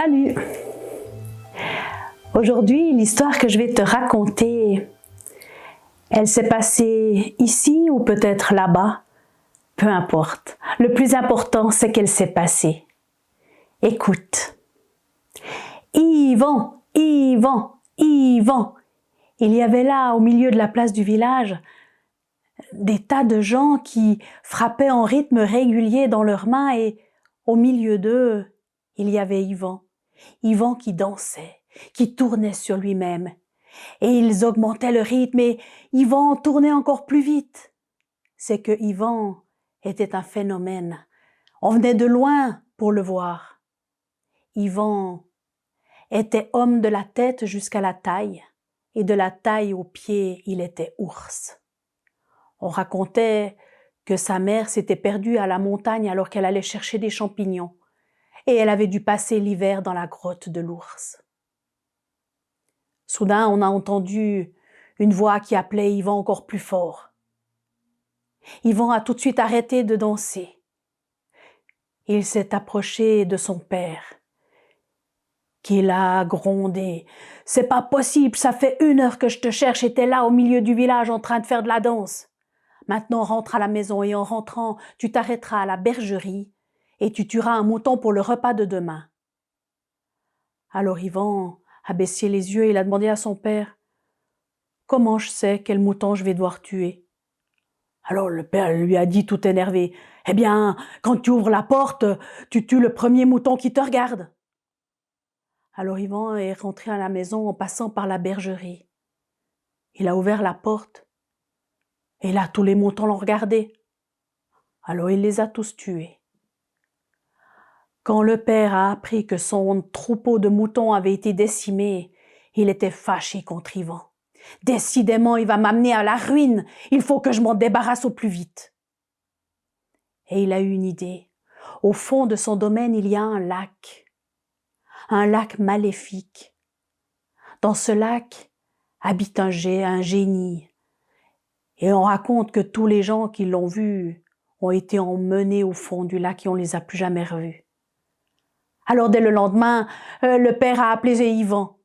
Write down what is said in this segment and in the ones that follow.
Salut! Aujourd'hui, l'histoire que je vais te raconter, elle s'est passée ici ou peut-être là-bas, peu importe. Le plus important, c'est qu'elle s'est passée. Écoute. Yvan, Yvan, Yvan. Il y avait là, au milieu de la place du village, des tas de gens qui frappaient en rythme régulier dans leurs mains et au milieu d'eux, il y avait Yvan. Yvan qui dansait, qui tournait sur lui-même. Et ils augmentaient le rythme et Yvan tournait encore plus vite. C'est que Yvan était un phénomène. On venait de loin pour le voir. Yvan était homme de la tête jusqu'à la taille et de la taille aux pieds, il était ours. On racontait que sa mère s'était perdue à la montagne alors qu'elle allait chercher des champignons et elle avait dû passer l'hiver dans la grotte de l'ours. Soudain, on a entendu une voix qui appelait Yvan encore plus fort. Yvan a tout de suite arrêté de danser. Il s'est approché de son père, qui l'a grondé. « C'est pas possible, ça fait 1 heure que je te cherche et t'es là au milieu du village en train de faire de la danse. Maintenant, rentre à la maison et en rentrant, tu t'arrêteras à la bergerie et tu tueras un mouton pour le repas de demain. » Alors Yvan a baissé les yeux et il a demandé à son père « Comment je sais quel mouton je vais devoir tuer ?» Alors le père lui a dit tout énervé « Eh bien, quand tu ouvres la porte, tu tues le premier mouton qui te regarde. » Alors Yvan est rentré à la maison en passant par la bergerie. Il a ouvert la porte et là tous les moutons l'ont regardé. Alors il les a tous tués. Quand le père a appris que son troupeau de moutons avait été décimé, il était fâché contre Yvan. « Décidément, il va m'amener à la ruine. Il faut que je m'en débarrasse au plus vite. » Et il a eu une idée. Au fond de son domaine, il y a un lac maléfique. Dans ce lac habite un génie. Et on raconte que tous les gens qui l'ont vu ont été emmenés au fond du lac et on les a plus jamais revus. Alors dès le lendemain, le père a appelé Yvan.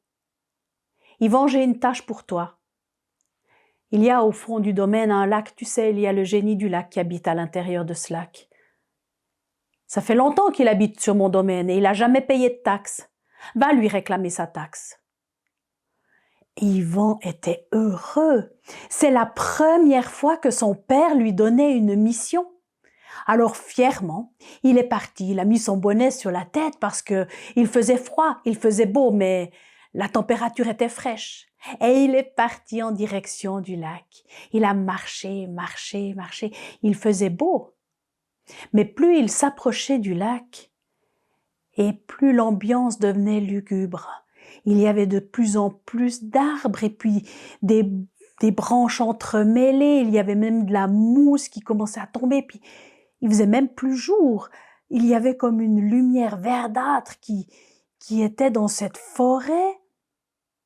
« Yvan, j'ai une tâche pour toi. Il y a au fond du domaine un lac, tu sais, il y a le génie du lac qui habite à l'intérieur de ce lac. Ça fait longtemps qu'il habite sur mon domaine et il n'a jamais payé de taxes. Va lui réclamer sa taxe. » Yvan était heureux. C'est la première fois que son père lui donnait une mission. Alors fièrement, il est parti, il a mis son bonnet sur la tête parce que il faisait froid, il faisait beau, mais la température était fraîche. Et il est parti en direction du lac. Il a marché. Il faisait beau. Mais plus il s'approchait du lac, et plus l'ambiance devenait lugubre. Il y avait de plus en plus d'arbres et puis des branches entremêlées. Il y avait même de la mousse qui commençait à tomber. Puis il faisait même plus jour. Il y avait comme une lumière verdâtre qui était dans cette forêt.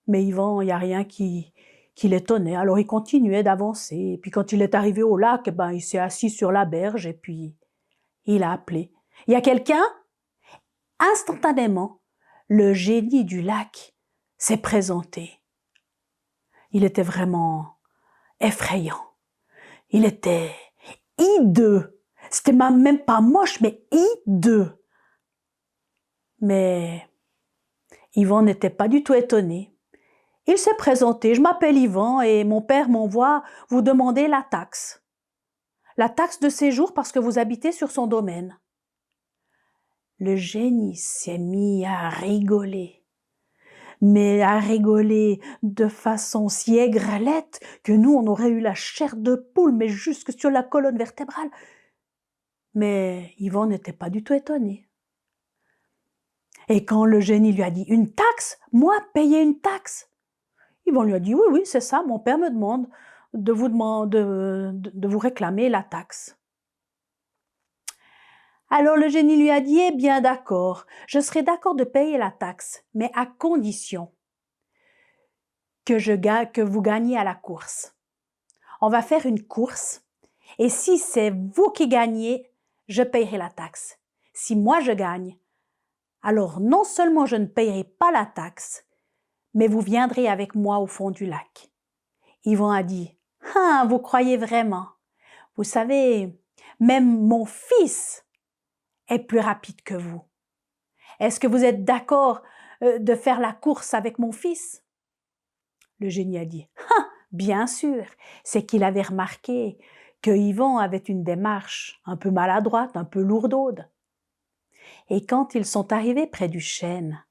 Mais Yvan, il n'y a rien qui l'étonnait. Alors il continuait d'avancer. Et puis quand il est arrivé au lac, il s'est assis sur la berge et puis il a appelé. « Il y a quelqu'un ?» Instantanément, le génie du lac s'est présenté. Il était vraiment effrayant. Il était hideux. C'était même pas moche, mais hideux. Mais Yvan n'était pas du tout étonné. Il s'est présenté. « Je m'appelle Yvan et mon père m'envoie vous demander la taxe. La taxe de séjour parce que vous habitez sur son domaine. » Le génie s'est mis à rigoler. Mais à rigoler de façon si aigrelette que nous, on aurait eu la chair de poule, mais jusque sur la colonne vertébrale. Mais Yvan n'était pas du tout étonné. Et quand le génie lui a dit « Une taxe? Moi, payer une taxe ?» Yvan lui a dit « Oui, c'est ça, mon père me demande de vous réclamer la taxe. » Alors le génie lui a dit « Eh bien d'accord, je serai d'accord de payer la taxe, mais à condition que vous gagnez à la course. On va faire une course et si c'est vous qui gagnez, je payerai la taxe. Si moi je gagne, alors non seulement je ne payerai pas la taxe, mais vous viendrez avec moi au fond du lac. » Yvon a dit, « Ah, vous croyez vraiment? Vous savez, même mon fils est plus rapide que vous. Est-ce que vous êtes d'accord de faire la course avec mon fils? » Le génie a dit, « Ah, bien sûr, c'est qu'il avait remarqué que Yvon avait une démarche un peu maladroite, un peu lourdaude. » Et quand ils sont arrivés près du chêne,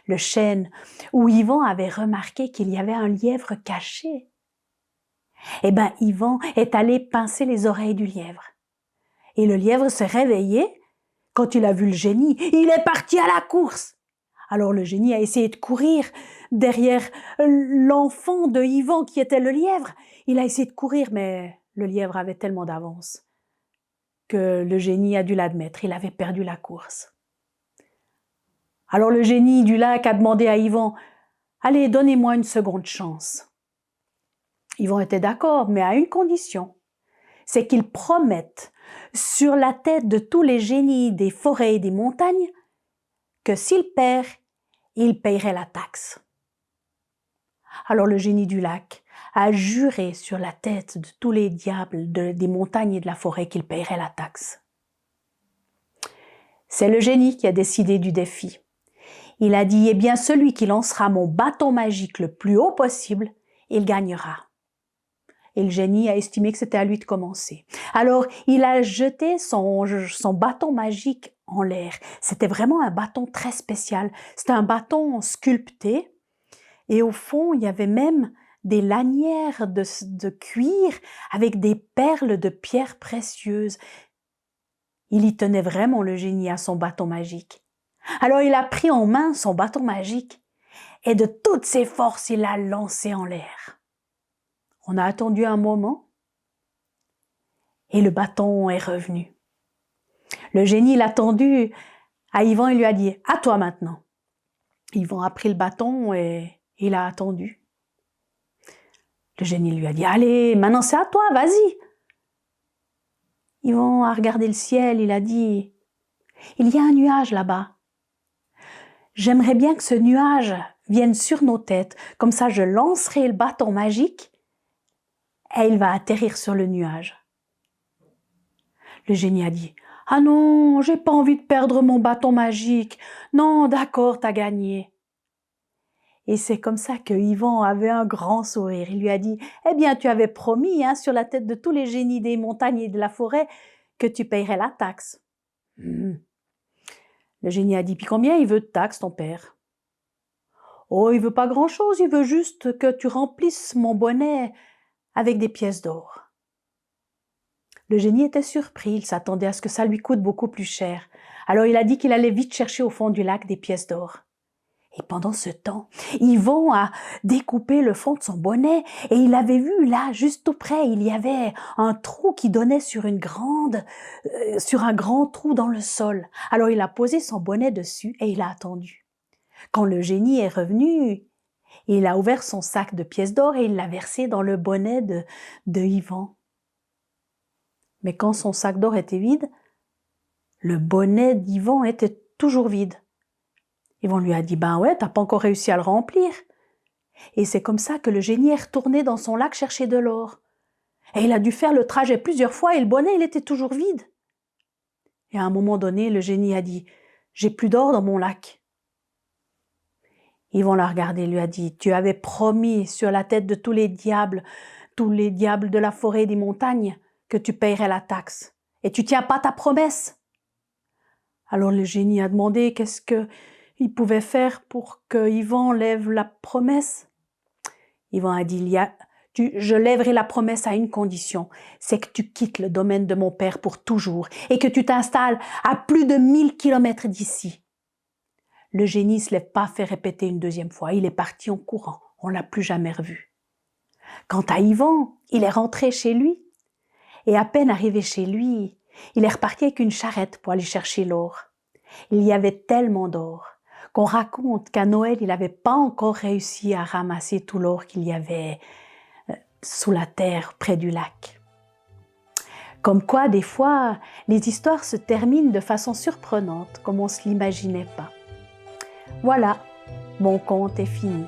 le chêne où Yvon avait remarqué qu'il y avait un lièvre caché, eh bien, Yvon est allé pincer les oreilles du lièvre. Et le lièvre s'est réveillé. Quand il a vu le génie, il est parti à la course. Alors le génie a essayé de courir derrière l'enfant de Yvon qui était le lièvre. Il a essayé de courir, mais le lièvre avait tellement d'avance que le génie a dû l'admettre. Il avait perdu la course. Alors le génie du lac a demandé à Yvon, « Allez, donnez-moi une seconde chance. » Yvon était d'accord, mais à une condition, c'est qu'il promette sur la tête de tous les génies des forêts et des montagnes que s'il perd, il payerait la taxe. Alors le génie du lac a juré sur la tête de tous les diables des montagnes et de la forêt qu'il payerait la taxe. C'est le génie qui a décidé du défi. Il a dit, eh bien, celui qui lancera mon bâton magique le plus haut possible, il gagnera. Et le génie a estimé que c'était à lui de commencer. Alors, il a jeté son bâton magique en l'air. C'était vraiment un bâton très spécial. C'était un bâton sculpté. Et au fond, il y avait même des lanières de cuir avec des perles de pierres précieuses. Il y tenait vraiment, le génie, à son bâton magique. Alors, il a pris en main son bâton magique et de toutes ses forces, il l'a lancé en l'air. On a attendu un moment et le bâton est revenu. Le génie l'a tendu à Yvon et lui a dit « À toi maintenant ». Yvon a pris le bâton et il a attendu. Le génie lui a dit « Allez, maintenant c'est à toi, vas-y ». Yvon a regardé le ciel, il a dit « Il y a un nuage là-bas. J'aimerais bien que ce nuage vienne sur nos têtes, comme ça je lancerai le bâton magique et il va atterrir sur le nuage. » Le génie a dit « Ah non, j'ai pas envie de perdre mon bâton magique. Non, d'accord, t'as gagné. » Et c'est comme ça que Yvon avait un grand sourire. Il lui a dit « Eh bien, tu avais promis sur la tête de tous les génies des montagnes et de la forêt que tu payerais la taxe. » Le génie a dit « Puis combien il veut de taxes, ton père ?»« Oh, il veut pas grand-chose, il veut juste que tu remplisses mon bonnet avec des pièces d'or. » Le génie était surpris, il s'attendait à ce que ça lui coûte beaucoup plus cher. Alors il a dit qu'il allait vite chercher au fond du lac des pièces d'or. Et pendant ce temps, Yvon a découpé le fond de son bonnet et il avait vu là, juste tout près, il y avait un trou qui donnait sur un grand trou dans le sol. Alors il a posé son bonnet dessus et il a attendu. Quand le génie est revenu, il a ouvert son sac de pièces d'or et il l'a versé dans le bonnet de Yvon. Mais quand son sac d'or était vide, le bonnet d'Yvon était toujours vide. Yvon lui a dit « Ben ouais, t'as pas encore réussi à le remplir. » Et c'est comme ça que le génie est retourné dans son lac chercher de l'or. Et il a dû faire le trajet plusieurs fois et le bonnet, il était toujours vide. Et à un moment donné, le génie a dit « J'ai plus d'or dans mon lac. » Yvon l'a regardé et lui a dit « Tu avais promis sur la tête de tous les diables de la forêt et des montagnes, que tu payerais la taxe. Et tu tiens pas ta promesse. » Alors le génie a demandé qu'est-ce qu'il pouvait faire pour que Yvon lève la promesse. Yvon a dit je lèverai la promesse à une condition, c'est que tu quittes le domaine de mon père pour toujours et que tu t'installes à plus de 1000 kilomètres d'ici. Le génie ne se l'est pas fait répéter une deuxième fois, il est parti en courant, on l'a plus jamais revu. Quant à Yvon, il est rentré chez lui et à peine arrivé chez lui, il est reparti avec une charrette pour aller chercher l'or. Il y avait tellement d'or qu'on raconte qu'à Noël, il n'avait pas encore réussi à ramasser tout l'or qu'il y avait sous la terre près du lac. Comme quoi, des fois, les histoires se terminent de façon surprenante, comme on ne se l'imaginait pas. Voilà, mon conte est fini.